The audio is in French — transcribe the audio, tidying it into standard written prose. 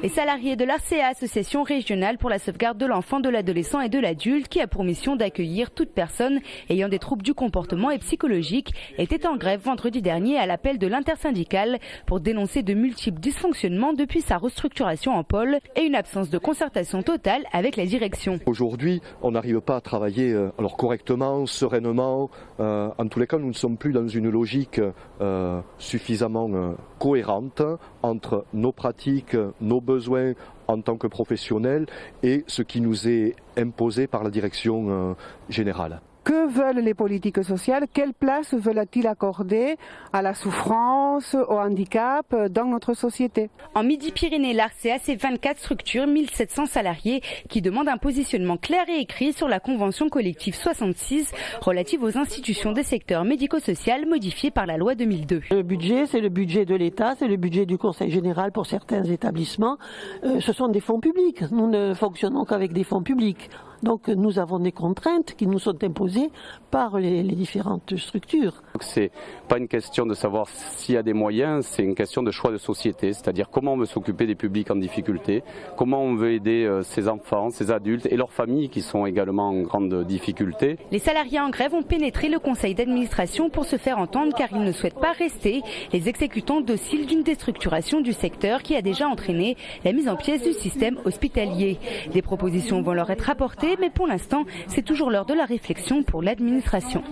Les salariés de l'ARCEA, Association régionale pour la sauvegarde de l'enfant, de l'adolescent et de l'adulte, qui a pour mission d'accueillir toute personne ayant des troubles du comportement et psychologique, était en grève vendredi dernier à l'appel de l'intersyndicale pour dénoncer de multiples dysfonctionnements depuis sa restructuration en pôle et une absence de concertation totale avec la direction. Aujourd'hui, on n'arrive pas à travailler correctement, sereinement. En tous les cas, nous ne sommes plus dans une logique suffisamment cohérente entre nos pratiques, nos besoins en tant que professionnels et ce qui nous est imposé par la direction générale. Que veulent les politiques sociales? Quelle place veulent-ils accorder à la souffrance, au handicap dans notre société? En Midi-Pyrénées, l'ARCEA, c'est 24 structures, 1700 salariés qui demandent un positionnement clair et écrit sur la convention collective 66 relative aux institutions des secteurs médico-social modifiée par la loi 2002. Le budget, c'est le budget de l'État, c'est le budget du Conseil général pour certains établissements. Ce sont des fonds publics. Nous ne fonctionnons qu'avec des fonds publics. Donc nous avons des contraintes qui nous sont imposées par les différentes structures. Ce n'est pas une question de savoir s'il y a des moyens, c'est une question de choix de société, c'est-à-dire comment on veut s'occuper des publics en difficulté, comment on veut aider ces enfants, ces adultes et leurs familles qui sont également en grande difficulté. Les salariés en grève ont pénétré le conseil d'administration pour se faire entendre car ils ne souhaitent pas rester les exécutants dociles d'une déstructuration du secteur qui a déjà entraîné la mise en pièces du système hospitalier. Des propositions vont leur être apportées, mais pour l'instant, c'est toujours l'heure de la réflexion pour l'administration.